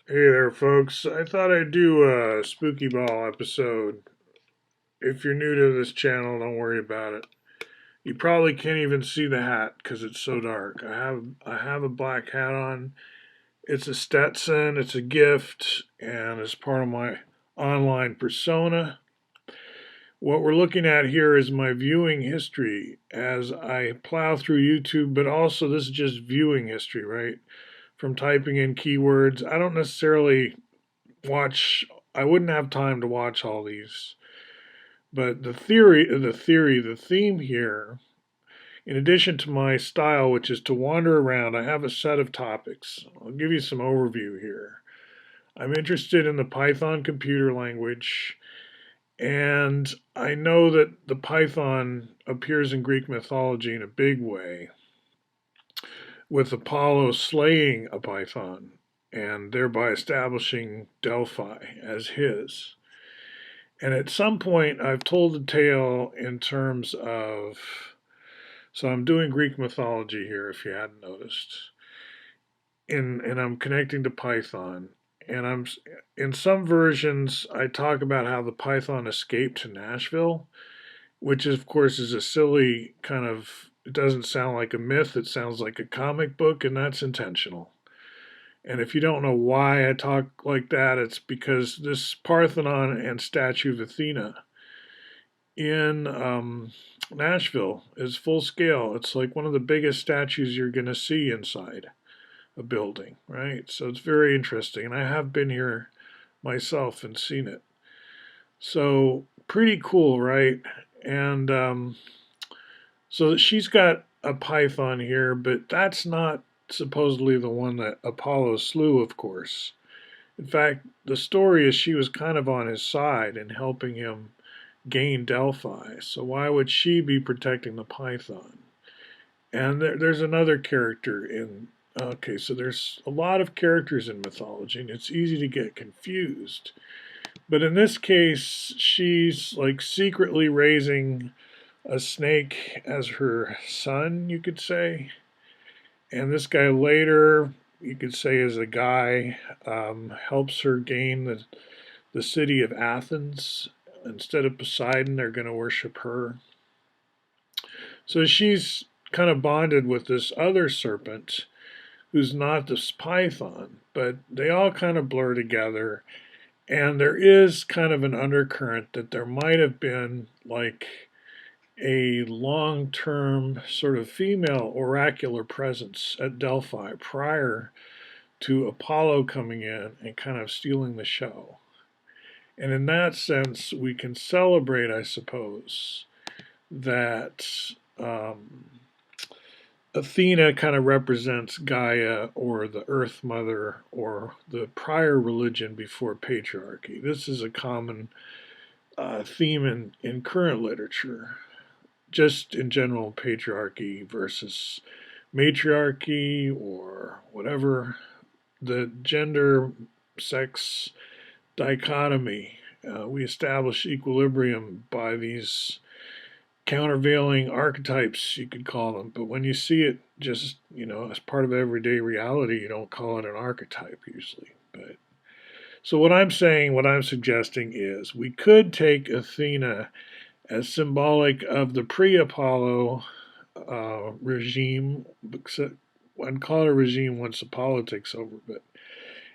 Hey there, folks. I thought I'd do a Spooky Ball episode. If you're new to this channel, don't worry about it. You probably can't even see the hat because it's so dark. I have a black hat on. It's a Stetson. It's a gift, and it's part of my online persona. What we're looking at here is my viewing history as I plow through YouTube, but also this is just viewing history, right? From typing in keywords. I don't necessarily watch I wouldn't have time to watch all these. But the theme here, in addition to my style, which is to wander around, I have a set of topics. I'll give you some overview here. I'm interested in the Python computer language, and I know that the Python appears in Greek mythology in a big way, with Apollo slaying a Python and thereby establishing Delphi as his. And at some point, I've told the tale in terms of. So I'm doing Greek mythology here, if you hadn't noticed. And I'm connecting to Python. And in some versions, I talk about how the Python escaped to Nashville, which of course is a silly kind of. It doesn't sound like a myth. It sounds like a comic book, and that's intentional. And if you don't know why I talk like that, it's because this Parthenon and statue of Athena in Nashville is full scale. It's like one of the biggest statues you're going to see inside a building, right? So it's very interesting. And I have been here myself and seen it. So pretty cool, right? And so she's got a python here, but that's not supposedly the one that Apollo slew, of course. In fact, the story is she was kind of on his side and helping him gain Delphi. So why would she be protecting the Python? And there's another character in. Okay, so there's a lot of characters in mythology, and it's easy to get confused. But in this case, she's like secretly raising a snake as her son, you could say. And this guy later, you could say, is a guy, helps her gain the city of Athens. Instead of Poseidon, they're going to worship her. So she's kind of bonded with this other serpent who's not this python, but they all kind of blur together. And there is kind of an undercurrent that there might have been like a long term sort of female oracular presence at Delphi prior to Apollo coming in and kind of stealing the show. And in that sense, we can celebrate, I suppose, that um, Athena kind of represents Gaia or the Earth Mother or the prior religion before patriarchy. This is a common theme in current literature, just in general, patriarchy versus matriarchy or whatever the gender sex dichotomy. We establish equilibrium by these countervailing archetypes, you could call them. But when you see it just, as part of everyday reality, you don't call it an archetype usually. But so what I'm saying, what I'm suggesting is we could take Athena as symbolic of the pre-Apollo regime, I'd call it a regime once the politics over, but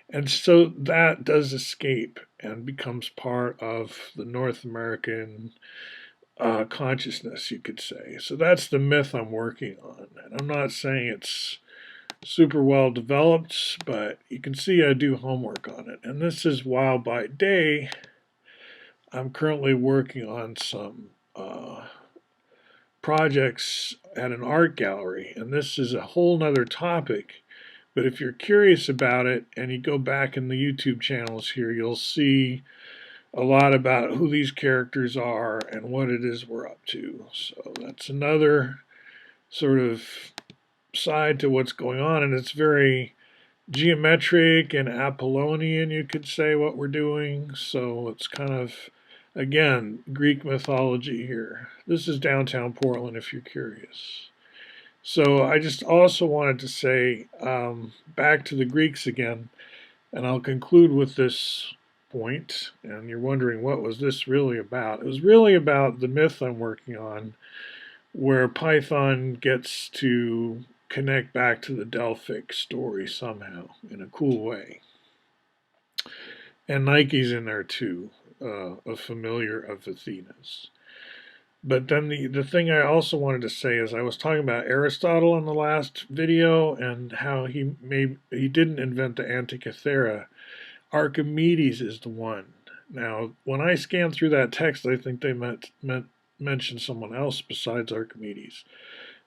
and so that does escape and becomes part of the North American consciousness, you could say. So that's the myth I'm working on. And I'm not saying it's super well developed, but you can see I do homework on it. And this is while by day, I'm currently working on some projects at an art gallery. And this is a whole nother topic. But if you're curious about it and you go back in the YouTube channels here, you'll see a lot about who these characters are and what it is we're up to. So that's another sort of side to what's going on, and it's very geometric and Apollonian, you could say, what we're doing. So it's kind of, again, Greek mythology here. This is downtown Portland if you're curious. So I just also wanted to say, back to the Greeks again, And I'll conclude with this point, and you're wondering what was this really about? It was really about the myth I'm working on, where Python gets to connect back to the Delphic story somehow in a cool way. And Nike's in there too, a familiar of Athena's. But then the thing I also wanted to say is I was talking about Aristotle in the last video and how he didn't invent the Antikythera. Archimedes is the one. Now, when I scan through that text, I think they mention someone else besides Archimedes.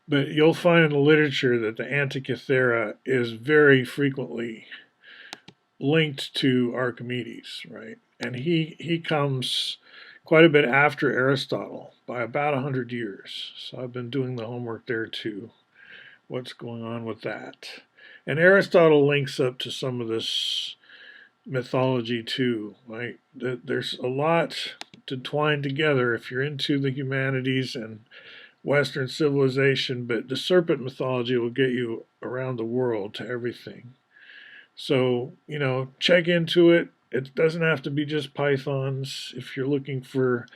But you'll find in the literature that the Antikythera is very frequently linked to Archimedes, right? And he comes quite a bit after Aristotle by about 100 years. So I've been doing the homework there too. What's going on with that? And Aristotle links up to some of this mythology too, right? There's a lot to twine together if you're into the humanities and Western civilization, but the serpent mythology will get you around the world to everything. So, check into it. It doesn't have to be just pythons. If you're looking for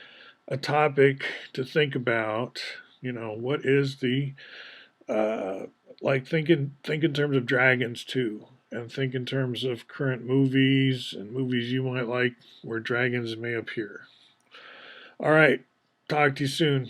a topic to think about, what is the like think in terms of dragons too, and think in terms of current movies and movies you might like where dragons may appear. All right, talk to you soon.